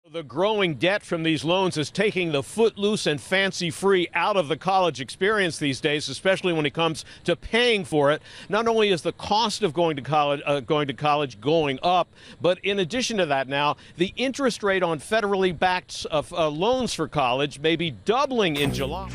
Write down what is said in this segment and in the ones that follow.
The growing debt from these loans is taking the footloose and fancy-free out of the college experience these days, especially when it comes to paying for it. Not only is the cost of going to college going up, but in addition to that now, the interest rate on federally backed loans for college may be doubling in July.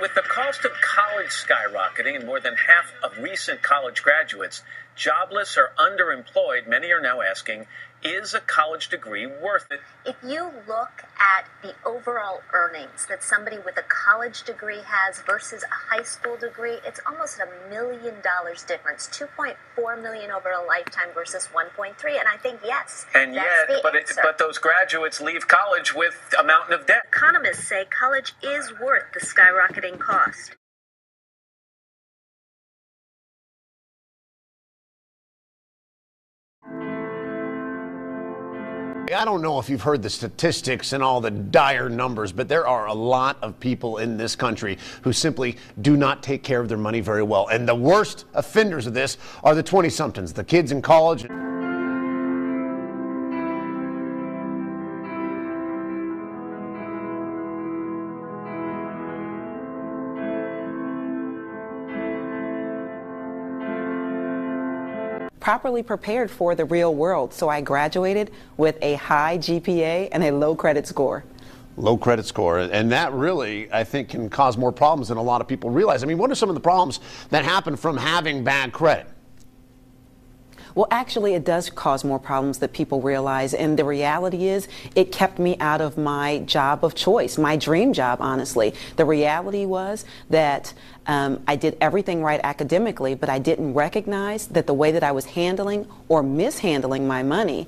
With the cost of college skyrocketing and more than half of recent college graduates jobless or underemployed, many are now asking, is a college degree worth it? If you look at the overall earnings that somebody with a college degree has versus a high school degree, it's almost $1 million difference, $2.4 million over a lifetime versus 1.3. And I think, yes, and that's yet, but those graduates leave college with a mountain of debt. Economists say college is worth the skyrocketing cost. I don't know if you've heard the statistics and all the dire numbers, but there are a lot of people in this country who simply do not take care of their money very well. And the worst offenders of this are the 20-somethings, the kids in college. Properly prepared for the real world. So I graduated with a high GPA and a low credit score. Low credit score. And that really, I think, can cause more problems than a lot of people realize. I mean, what are some of the problems that happen from having bad credit? Well, actually, it does cause more problems than people realize. And the reality is it kept me out of my job of choice, my dream job, honestly. The reality was that I did everything right academically, but I didn't recognize that the way that I was handling or mishandling my money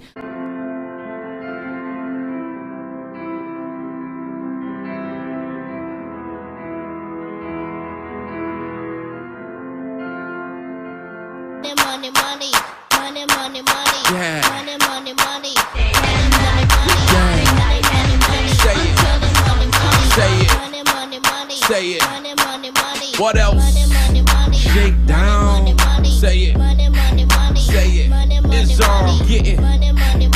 Say it. What else? Shake down. Say it. Say it. It's all getting.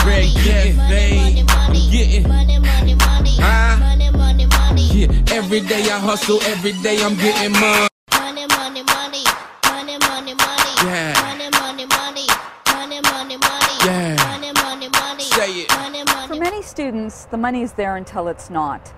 Red, getting paid. Getting. Yeah. Every day I hustle. Every day I'm getting money. Yeah. Yeah. Say it. For many students, the money is there until it's not.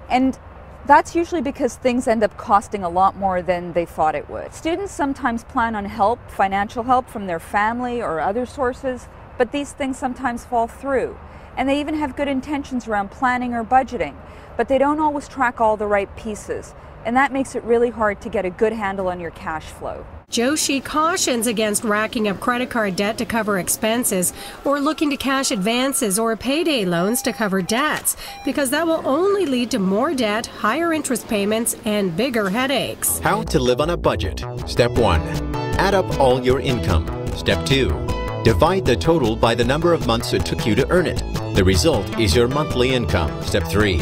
And that's usually because things end up costing a lot more than they thought it would. Students sometimes plan on help, financial help from their family or other sources, but these things sometimes fall through. And they even have good intentions around planning or budgeting, but they don't always track all the right pieces. And that makes it really hard to get a good handle on your cash flow. Joshi cautions against racking up credit card debt to cover expenses or looking to cash advances or payday loans to cover debts, because that will only lead to more debt, higher interest payments, and bigger headaches. How to live on a budget. Step 1. Add up all your income. Step 2. Divide the total by the number of months it took you to earn it. The result is your monthly income. Step 3.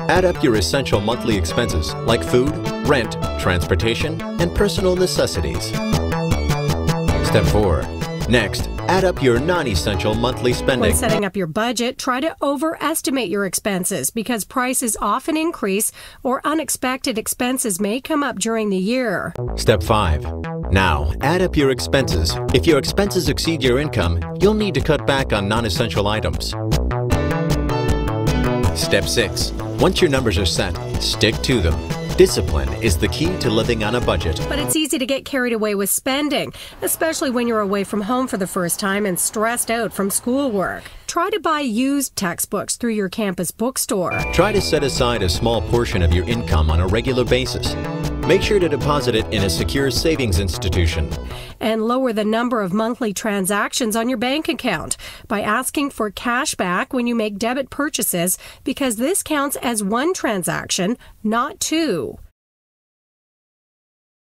Add up your essential monthly expenses like food, rent, transportation, and personal necessities. Step 4. Next, add up your non-essential monthly spending. When setting up your budget, try to overestimate your expenses because prices often increase or unexpected expenses may come up during the year. Step 5. Now, add up your expenses. If your expenses exceed your income, you'll need to cut back on non-essential items. Step 6. Once your numbers are set, stick to them. Discipline is the key to living on a budget. But it's easy to get carried away with spending, especially when you're away from home for the first time and stressed out from schoolwork. Try to buy used textbooks through your campus bookstore. Try to set aside a small portion of your income on a regular basis. Make sure to deposit it in a secure savings institution. And lower the number of monthly transactions on your bank account by asking for cash back when you make debit purchases, because this counts as one transaction, not two.